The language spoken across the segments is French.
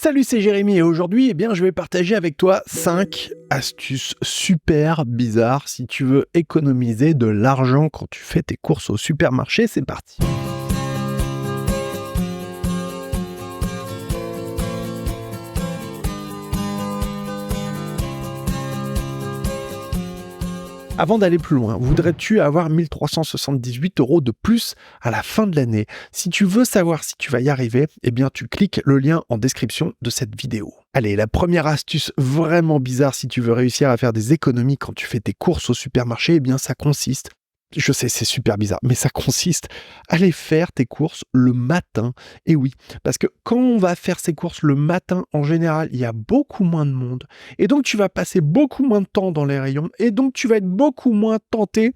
Salut, c'est Jérémy et aujourd'hui, je vais partager avec toi 5 astuces super bizarres si tu veux économiser de l'argent quand tu fais tes courses au supermarché. C'est parti. Avant d'aller plus loin, voudrais-tu avoir 1378 € de plus à la fin de l'année? Si tu veux savoir si tu vas y arriver, tu cliques le lien en description de cette vidéo. Allez, la première astuce vraiment bizarre si tu veux réussir à faire des économies quand tu fais tes courses au supermarché, ça consiste, je sais c'est super bizarre, mais ça consiste à aller faire tes courses le matin. Et oui, parce que quand on va faire ses courses le matin, en général, il y a beaucoup moins de monde. Et donc, tu vas passer beaucoup moins de temps dans les rayons. Et donc, tu vas être beaucoup moins tenté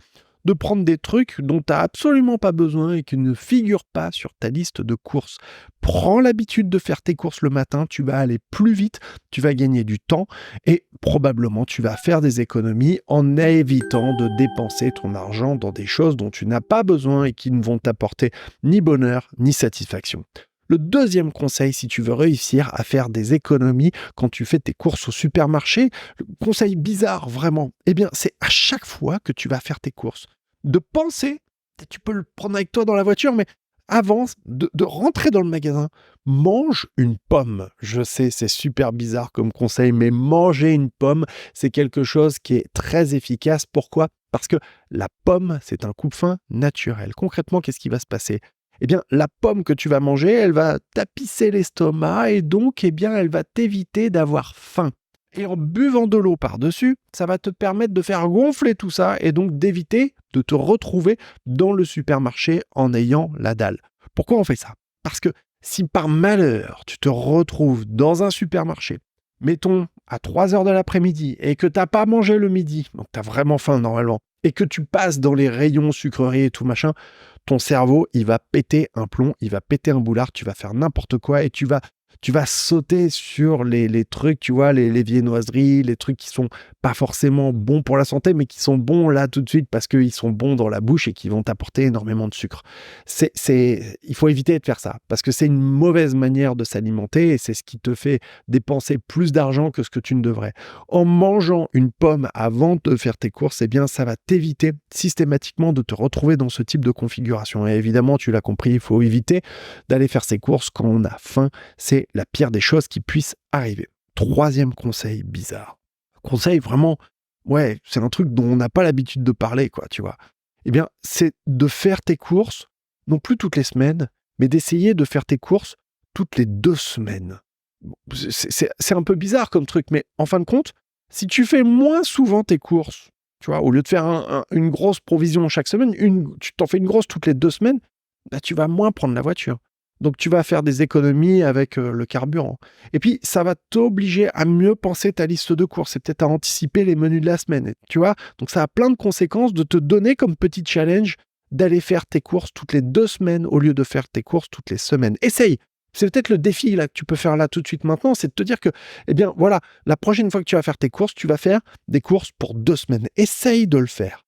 de prendre des trucs dont tu n'as absolument pas besoin et qui ne figurent pas sur ta liste de courses. Prends l'habitude de faire tes courses le matin, tu vas aller plus vite, tu vas gagner du temps et probablement tu vas faire des économies en évitant de dépenser ton argent dans des choses dont tu n'as pas besoin et qui ne vont t'apporter ni bonheur ni satisfaction. Le deuxième conseil, si tu veux réussir à faire des économies quand tu fais tes courses au supermarché, le conseil bizarre vraiment, c'est à chaque fois que tu vas faire tes courses, de penser, tu peux le prendre avec toi dans la voiture, mais avant de rentrer dans le magasin, mange une pomme. Je sais, c'est super bizarre comme conseil, mais manger une pomme, c'est quelque chose qui est très efficace. Pourquoi ? Parce que la pomme, c'est un coupe-faim naturel. Concrètement, qu'est-ce qui va se passer ? La pomme que tu vas manger, elle va tapisser l'estomac et donc, elle va t'éviter d'avoir faim. Et en buvant de l'eau par-dessus, ça va te permettre de faire gonfler tout ça et donc d'éviter de te retrouver dans le supermarché en ayant la dalle. Pourquoi on fait ça ? Parce que si par malheur, tu te retrouves dans un supermarché, mettons à 3 heures de l'après-midi et que tu n'as pas mangé le midi, donc tu as vraiment faim normalement, et que tu passes dans les rayons sucreries et tout machin, ton cerveau, il va péter un plomb, il va péter un boulard, tu vas faire n'importe quoi et tu vas sauter sur les trucs, tu vois, les viennoiseries, les trucs qui sont pas forcément bons pour la santé, mais qui sont bons là tout de suite parce qu'ils sont bons dans la bouche et qui vont t'apporter énormément de sucre. Il faut éviter de faire ça parce que c'est une mauvaise manière de s'alimenter et c'est ce qui te fait dépenser plus d'argent que ce que tu ne devrais. En mangeant une pomme avant de faire tes courses, ça va t'éviter systématiquement de te retrouver dans ce type de configuration. Et évidemment, tu l'as compris, il faut éviter d'aller faire ses courses quand on a faim. C'est la pire des choses qui puissent arriver. Troisième conseil bizarre. Conseil vraiment, c'est un truc dont on n'a pas l'habitude de parler, quoi, tu vois. C'est de faire tes courses, non plus toutes les semaines, mais d'essayer de faire tes courses toutes les 2 semaines. C'est un peu bizarre comme truc, mais en fin de compte, si tu fais moins souvent tes courses, tu vois, au lieu de faire une grosse provision chaque semaine, tu t'en fais une grosse toutes les 2 semaines, tu vas moins prendre la voiture. Donc, tu vas faire des économies avec le carburant. Et puis, ça va t'obliger à mieux penser ta liste de courses et peut-être à anticiper les menus de la semaine. Tu vois ? Donc, ça a plein de conséquences de te donner comme petit challenge d'aller faire tes courses toutes les 2 semaines au lieu de faire tes courses toutes les semaines. Essaye. C'est peut-être le défi là, que tu peux faire là tout de suite maintenant, c'est de te dire que, la prochaine fois que tu vas faire tes courses, tu vas faire des courses pour 2 semaines. Essaye de le faire.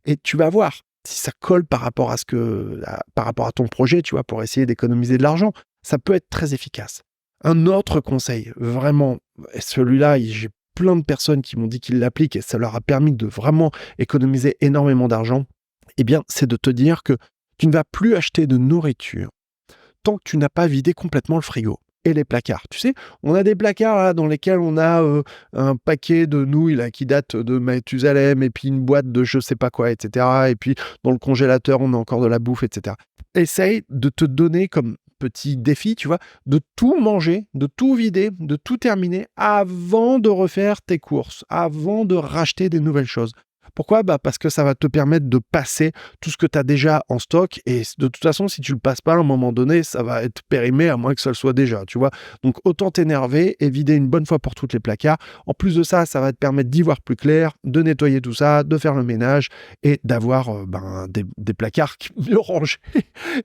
Et tu vas voir si ça colle par rapport à ton projet, tu vois, pour essayer d'économiser de l'argent. Ça peut être très efficace. Un autre conseil, vraiment, celui-là, j'ai plein de personnes qui m'ont dit qu'ils l'appliquent et ça leur a permis de vraiment économiser énormément d'argent. C'est de te dire que tu ne vas plus acheter de nourriture tant que tu n'as pas vidé complètement le frigo et les placards. Tu sais, on a des placards là, dans lesquels on a un paquet de nouilles là, qui date de Mathusalem et puis une boîte de je sais pas quoi, etc. Et puis dans le congélateur, on a encore de la bouffe, etc. Essaye de te donner comme petit défi, tu vois, de tout manger, de tout vider, de tout terminer avant de refaire tes courses, avant de racheter des nouvelles choses. Pourquoi ? Parce que ça va te permettre de passer tout ce que tu as déjà en stock et de toute façon, si tu le passes pas à un moment donné, ça va être périmé à moins que ça le soit déjà, tu vois. Donc autant t'énerver et vider une bonne fois pour toutes les placards. En plus de ça, ça va te permettre d'y voir plus clair, de nettoyer tout ça, de faire le ménage et d'avoir des placards mieux rangés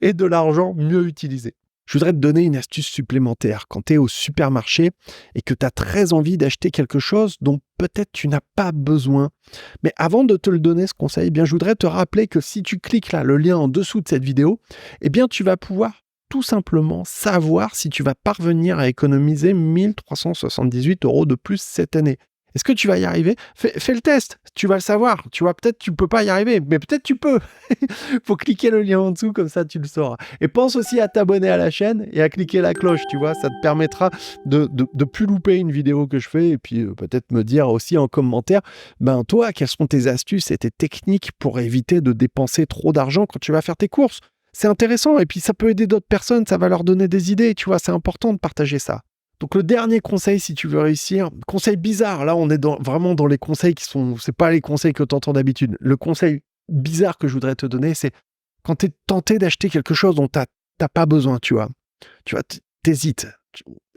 et de l'argent mieux utilisé. Je voudrais te donner une astuce supplémentaire. Quand tu es au supermarché et que tu as très envie d'acheter quelque chose dont peut-être tu n'as pas besoin, mais avant de te le donner ce conseil, je voudrais te rappeler que si tu cliques là, le lien en dessous de cette vidéo, tu vas pouvoir tout simplement savoir si tu vas parvenir à économiser 1 378 € de plus cette année. Est-ce que tu vas y arriver? Fais le test, tu vas le savoir. Tu vois, peut-être tu peux pas y arriver, mais peut-être tu peux. Faut cliquer le lien en dessous, comme ça tu le sauras. Et pense aussi à t'abonner à la chaîne et à cliquer la cloche, tu vois, ça te permettra de plus louper une vidéo que je fais et puis peut-être me dire aussi en commentaire, ben toi, quelles sont tes astuces et tes techniques pour éviter de dépenser trop d'argent quand tu vas faire tes courses? C'est intéressant et puis ça peut aider d'autres personnes, ça va leur donner des idées, tu vois, c'est important de partager ça. Donc le dernier conseil, si tu veux réussir, conseil bizarre, là on est vraiment dans les conseils qui sont, c'est pas les conseils que tu entends d'habitude. Le conseil bizarre que je voudrais te donner, c'est quand tu es tenté d'acheter quelque chose dont t'as pas besoin, tu vois, t'hésites.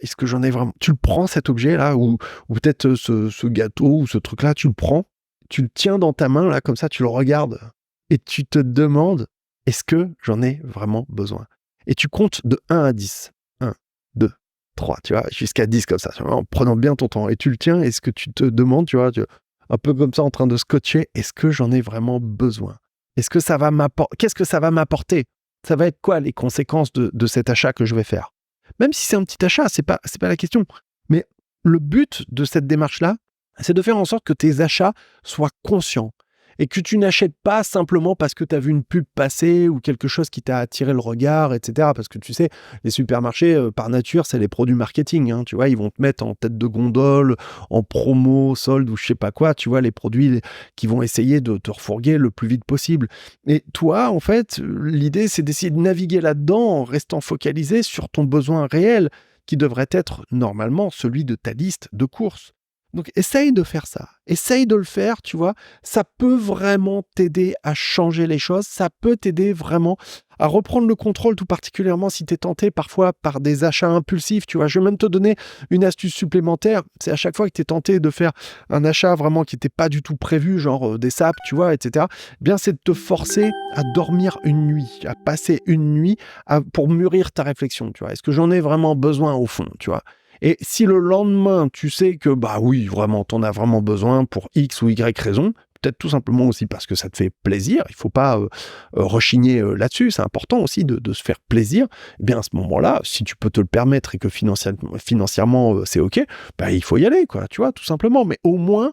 Est-ce que j'en ai vraiment? Tu le prends cet objet-là, ou peut-être ce gâteau ou ce truc-là, tu le prends, tu le tiens dans ta main, là, comme ça, tu le regardes et tu te demandes, est-ce que j'en ai vraiment besoin? Et tu comptes de 1 à 10. 1, 2, 3, tu vois, jusqu'à 10 comme ça, en prenant bien ton temps. Et tu le tiens, est-ce que tu te demandes, tu vois, un peu comme ça en train de scotcher, est-ce que j'en ai vraiment besoin? Est-ce que ça va m'apporter? Qu'est-ce que ça va m'apporter? Ça va être quoi les conséquences de cet achat que je vais faire? Même si c'est un petit achat, c'est pas la question. Mais le but de cette démarche-là, c'est de faire en sorte que tes achats soient conscients. Et que tu n'achètes pas simplement parce que tu as vu une pub passer ou quelque chose qui t'a attiré le regard, etc. Parce que tu sais, les supermarchés, par nature, c'est les produits marketing. Hein, tu vois, ils vont te mettre en tête de gondole, en promo, solde ou je sais pas quoi. Tu vois, les produits qui vont essayer de te refourguer le plus vite possible. Et toi, en fait, l'idée, c'est d'essayer de naviguer là-dedans en restant focalisé sur ton besoin réel, qui devrait être normalement celui de ta liste de courses. Donc, essaye de faire ça. Essaye de le faire, tu vois. Ça peut vraiment t'aider à changer les choses. Ça peut t'aider vraiment à reprendre le contrôle, tout particulièrement si tu es tenté parfois par des achats impulsifs, tu vois. Je vais même te donner une astuce supplémentaire. C'est à chaque fois que tu es tenté de faire un achat vraiment qui n'était pas du tout prévu, genre des sapes, tu vois, etc. Bien, c'est de te forcer à dormir une nuit, à passer une nuit pour mûrir ta réflexion, tu vois. Est-ce que j'en ai vraiment besoin au fond, tu vois? Et si le lendemain, tu sais que, bah oui, vraiment, t'en as vraiment besoin pour X ou Y raison, peut-être tout simplement aussi parce que ça te fait plaisir, il ne faut pas rechigner là-dessus, c'est important aussi de se faire plaisir, eh bien à ce moment-là, si tu peux te le permettre et que financièrement c'est OK, bah, il faut y aller, quoi, tu vois, tout simplement. Mais au moins,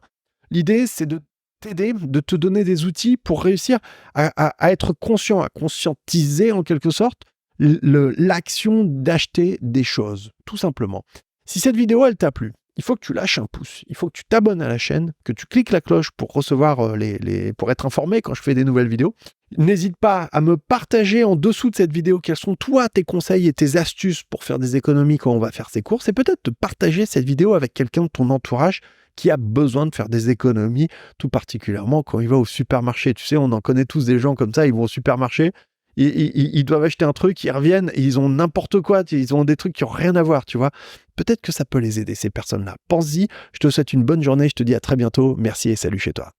l'idée, c'est de t'aider, de te donner des outils pour réussir à être conscient, à conscientiser en quelque sorte l'action d'acheter des choses, tout simplement. Si cette vidéo, elle t'a plu, il faut que tu lâches un pouce, il faut que tu t'abonnes à la chaîne, que tu cliques la cloche pour recevoir pour être informé quand je fais des nouvelles vidéos. N'hésite pas à me partager en dessous de cette vidéo quels sont toi tes conseils et tes astuces pour faire des économies quand on va faire ses courses, et peut-être te partager cette vidéo avec quelqu'un de ton entourage qui a besoin de faire des économies, tout particulièrement quand il va au supermarché. Tu sais, on en connaît tous des gens comme ça, ils vont au supermarché, ils doivent acheter un truc, ils reviennent et ils ont n'importe quoi, ils ont des trucs qui n'ont rien à voir, tu vois. Peut-être que ça peut les aider, ces personnes-là. Pense-y, je te souhaite une bonne journée, je te dis à très bientôt, merci et salut chez toi.